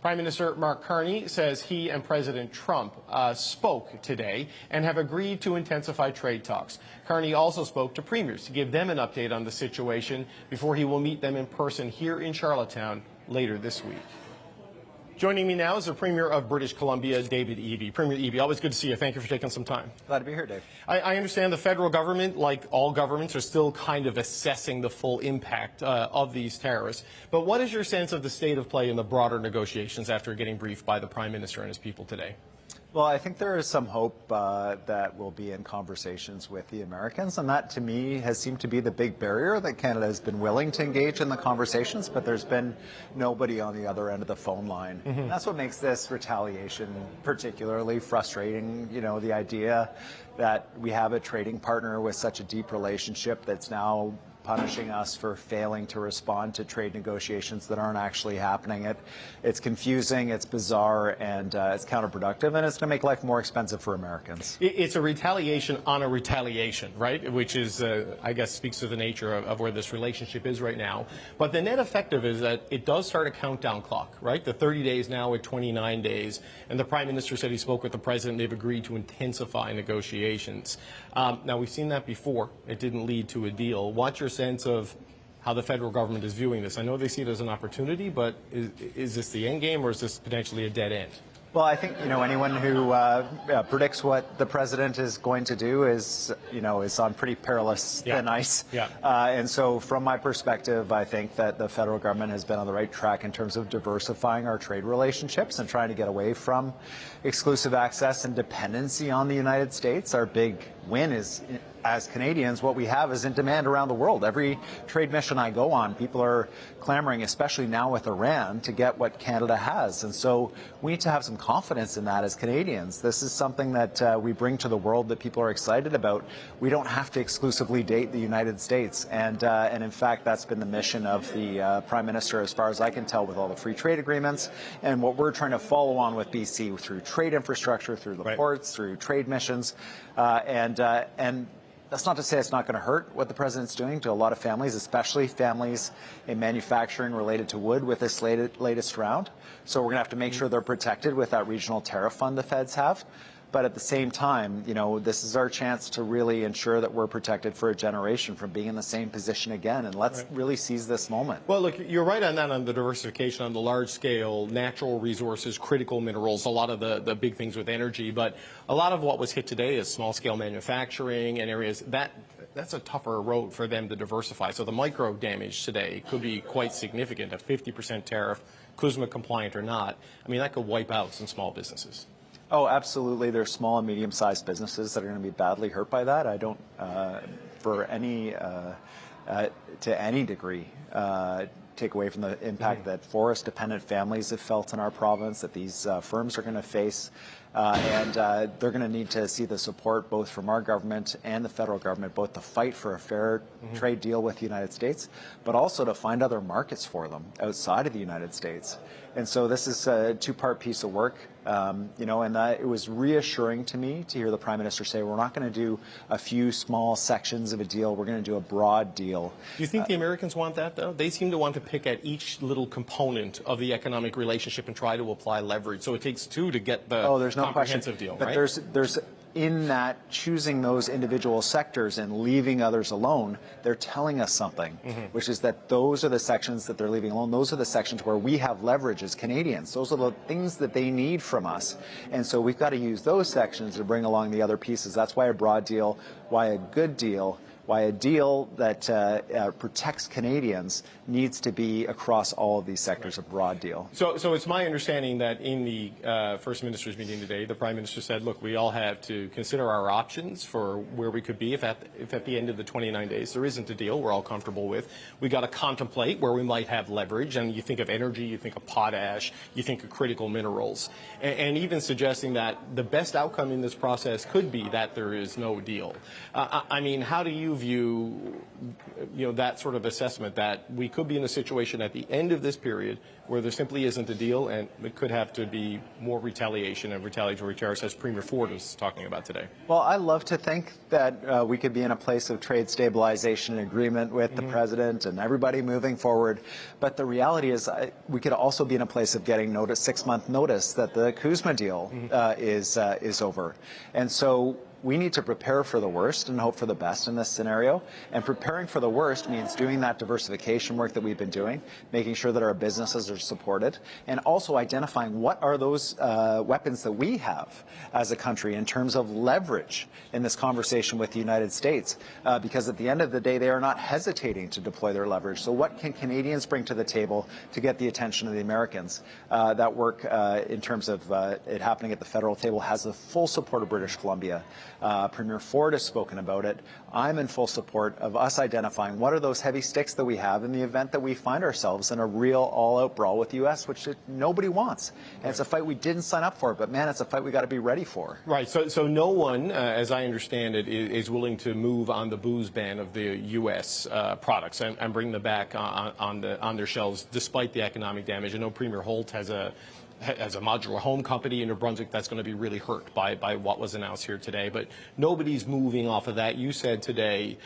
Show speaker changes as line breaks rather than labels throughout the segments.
Prime Minister Mark Carney says he and President Trump spoke today and have agreed to intensify trade talks. Carney also spoke to premiers to give them an update on the situation before he will meet them in person here in Charlottetown later this week. Joining me now is the Premier of British Columbia, David Eby. Premier Eby, always good to see you. Thank you for taking some time.
Glad to be here, Dave.
I understand the federal government, like all governments, are still kind of assessing the full impact of these tariffs. But what is your sense of the state of play in the broader negotiations after getting briefed by the Prime Minister and his people today?
Well, I think there is some hope that we'll be in conversations with the Americans, and that to me has seemed to be the big barrier, that Canada has been willing to engage in the conversations, but there's been nobody on the other end of the phone line. Mm-hmm. That's what makes this retaliation particularly frustrating. You know, the idea that we have a trading partner with such a deep relationship that's now punishing us for failing to respond to trade negotiations that aren't actually happening. It's confusing, it's bizarre, and it's counterproductive, and it's going to make life more expensive for Americans.
It's a retaliation on a retaliation, right? Which is, I guess, speaks to the nature of where this relationship is right now. But the net effect of it is that it does start a countdown clock, right? The 30 days now at 29 days. And the Prime Minister said he spoke with the President. They've agreed to intensify negotiations. Now, we've seen that before. It didn't lead to a deal. What's your sense of how the federal government is viewing this? I know they see it as an opportunity, but is this the end game, or is this potentially a dead end?
Well, I think, anyone who predicts what the president is going to do is on pretty perilous thin ice. Yeah. And so from my perspective, I think that the federal government has been on the right track in terms of diversifying our trade relationships and trying to get away from exclusive access and dependency on the United States. Our big win is, as Canadians, what we have is in demand around the world. Every trade mission I go on, people are clamoring, especially now with Iran, to get what Canada has. And so we need to have some confidence in that as Canadians. This is something that we bring to the world that people are excited about. We don't have to exclusively date the United States. And in fact, that's been the mission of the Prime Minister, as far as I can tell, with all the free trade agreements and what we're trying to follow on with BC through trade infrastructure, through the ports, through trade missions. And that's not to say it's not going to hurt what the president's doing to a lot of families, especially families in manufacturing related to wood with this latest round. So we're going to have to make sure they're protected with that regional tariff fund the feds have. But at the same time, this is our chance to really ensure that we're protected for a generation from being in the same position again. And let's really seize this moment.
Well, look, you're right on that, on the diversification, on the large scale, natural resources, critical minerals, a lot of the big things with energy. But a lot of what was hit today is small scale manufacturing and areas that's a tougher road for them to diversify. So the micro damage today could be quite significant. A 50% tariff, CUSMA compliant or not, I mean, that could wipe out some small businesses.
Oh, absolutely. There's small and medium-sized businesses that are going to be badly hurt by that. I don't, to any degree, take away from the impact that forest-dependent families have felt in our province, that these firms are going to face. And they're going to need to see the support both from our government and the federal government, both to fight for a fair trade deal with the United States, but also to find other markets for them outside of the United States. And so this is a two-part piece of work, and it was reassuring to me to hear the Prime Minister say, we're not going to do a few small sections of a deal, we're going to do a broad deal.
Do you think the Americans want that, though? They seem to want to pick at each little component of the economic relationship and try to apply leverage. So it takes two to get the comprehensive deal,
but
right?
There's in that choosing those individual sectors and leaving others alone, they're telling us something, which is that those are the sections that they're leaving alone. Those are the sections where we have leverage as Canadians. Those are the things that they need from us. And so we've got to use those sections to bring along the other pieces. That's why a broad deal, why a good deal, why a deal that protects Canadians needs to be across all of these sectors, a broad deal.
So it's my understanding that in the First Minister's meeting today, the Prime Minister said, look, we all have to consider our options for where we could be if at the end of the 29 days there isn't a deal we're all comfortable with. We got to contemplate where we might have leverage. And you think of energy, you think of potash, you think of critical minerals, and even suggesting that the best outcome in this process could be that there is no deal. I mean, how do you view, that sort of assessment that we could be in a situation at the end of this period where there simply isn't a deal, and it could have to be more retaliation and retaliatory tariffs, as Premier Ford is talking about today?
Well, I love to think that we could be in a place of trade stabilization and agreement with the president and everybody moving forward. But the reality is we could also be in a place of getting 6-month notice that the Kuzma deal is over. And so we need to prepare for the worst and hope for the best in this scenario. And preparing for the worst means doing that diversification work that we've been doing, making sure that our businesses are supported, and also identifying what are those weapons that we have as a country in terms of leverage in this conversation with the United States. Because at the end of the day, they are not hesitating to deploy their leverage. So what can Canadians bring to the table to get the attention of the Americans? That work in terms of it happening at the federal table has the full support of British Columbia. Premier Ford has spoken about it. I'm in full support of us identifying what are those heavy sticks that we have in the event that we find ourselves in a real all-out brawl with the U.S., which nobody wants. And it's a fight we didn't sign up for, but man, it's a fight we got to be ready for.
Right. So no one, as I understand it, is willing to move on the booze ban of the U.S. Products and bring them back on their shelves, despite the economic damage. I know Premier Holt has a modular home company in New Brunswick that's going to be really hurt by what was announced here today. But nobody's moving off of that. You said today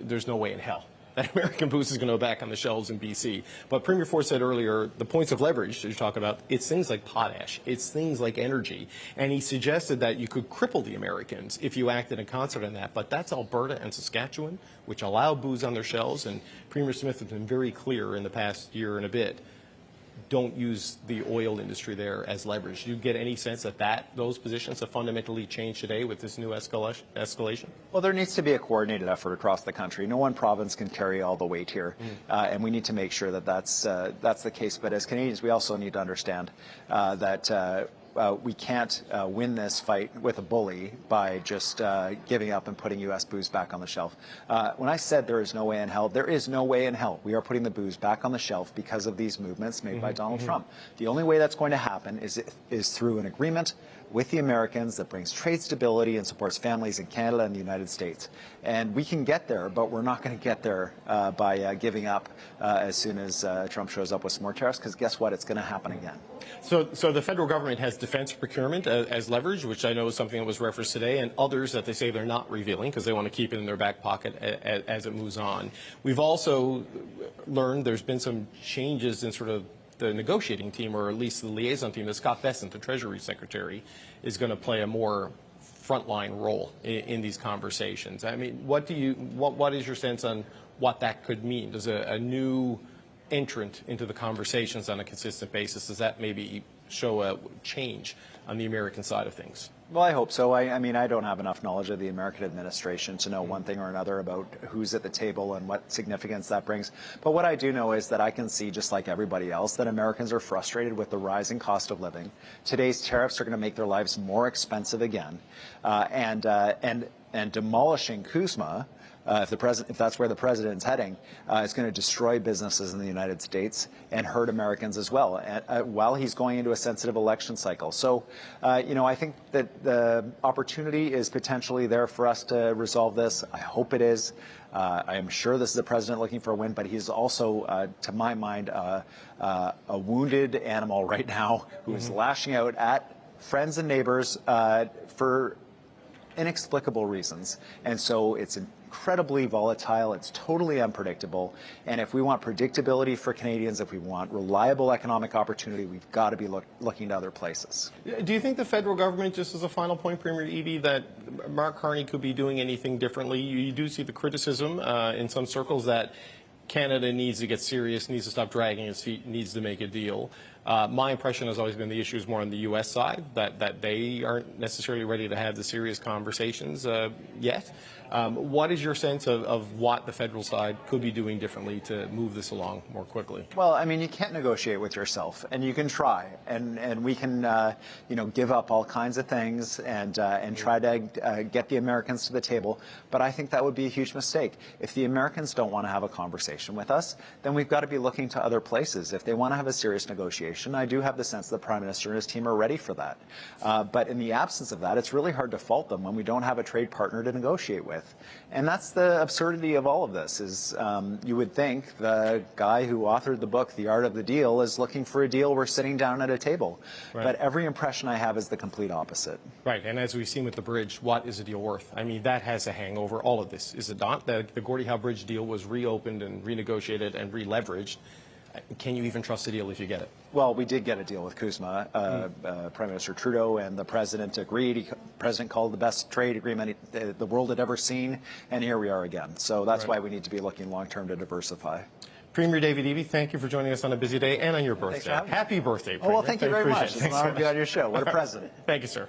there's no way in hell that American booze is going to go back on the shelves in BC. But Premier Ford said earlier, the points of leverage that you talk about, it's things like potash, it's things like energy. And he suggested that you could cripple the Americans if you acted in concert on that. But that's Alberta and Saskatchewan, which allow booze on their shelves. And Premier Smith has been very clear in the past year and a bit. Don't use the oil industry there as leverage. Do you get any sense that those positions have fundamentally changed today with this new escalation?
Well, there needs to be a coordinated effort across the country. No one province can carry all the weight here, and we need to make sure that that's the case. But as Canadians, we also need to understand that we can't win this fight with a bully by just giving up and putting U.S. booze back on the shelf. When I said there is no way in hell, there is no way in hell. We are putting the booze back on the shelf because of these movements made by Donald Trump. The only way that's going to happen is through an agreement with the Americans that brings trade stability and supports families in Canada and the United States. And we can get there, but we're not going to get there by giving up as soon as Trump shows up with some more tariffs, because guess what? It's going to happen again.
So the federal government has defense procurement as leverage, which I know is something that was referenced today, and others that they say they're not revealing because they want to keep it in their back pocket as it moves on. We've also learned there's been some changes in sort of the negotiating team, or at least the liaison team, that Scott Bessent, the Treasury Secretary, is going to play a more frontline role in these conversations. I mean, what is your sense on what that could mean? Does a new entrant into the conversations on a consistent basis, does that maybe show a change on the American side of things?
Well, I hope so. I mean, I don't have enough knowledge of the American administration to know one thing or another about who's at the table and what significance that brings. But what I do know is that I can see, just like everybody else, that Americans are frustrated with the rising cost of living. Today's tariffs are going to make their lives more expensive again. And demolishing Kuzma, if that's where the president's heading, it's going to destroy businesses in the United States and hurt Americans as well, while he's going into a sensitive election cycle. So, I think that the opportunity is potentially there for us to resolve this. I hope it is. I am sure this is a president looking for a win, but he's also, to my mind, a wounded animal right now who is lashing out at friends and neighbors for inexplicable reasons. And so it's incredibly volatile. It's totally unpredictable. And if we want predictability for Canadians, if we want reliable economic opportunity, we've got to be looking to other places.
Do you think the federal government, just as a final point, Premier Eby, that Mark Carney could be doing anything differently? You do see the criticism in some circles that Canada needs to get serious, needs to stop dragging its feet, needs to make a deal. My impression has always been the issue is more on the U.S. side, that they aren't necessarily ready to have the serious conversations yet. What is your sense of what the federal side could be doing differently to move this along more quickly?
Well, I mean, you can't negotiate with yourself, and you can try, and we can, give up all kinds of things and try to get the Americans to the table. But I think that would be a huge mistake. If the Americans don't want to have a conversation with us, then we've got to be looking to other places. If they want to have a serious negotiation retaliation. I do have the sense that the Prime Minister and his team are ready for that. But in the absence of that, it's really hard to fault them when we don't have a trade partner to negotiate with. And that's the absurdity of all of this, is you would think the guy who authored the book, The Art of the Deal, is looking for a deal. We're sitting down at a table.
Right.
But every impression I have is the complete opposite.
Right, and as we've seen with the bridge, what is a deal worth? I mean, that has a hangover, all of this, is it not? The Gordie Howe Bridge deal was reopened and renegotiated and re-leveraged. Can you even trust a deal if you get it?
Well, we did get a deal with Kuzma. Prime Minister Trudeau and the President agreed. The President called it the best trade agreement the world had ever seen, and here we are again. So that's why we need to be looking long-term to diversify.
Premier David Eby, thank you for joining us on a busy day and on your birthday. Happy birthday, Premier.
Oh, well, thank you very much. It's an honor to be on your show. What a president.
Thank you, sir.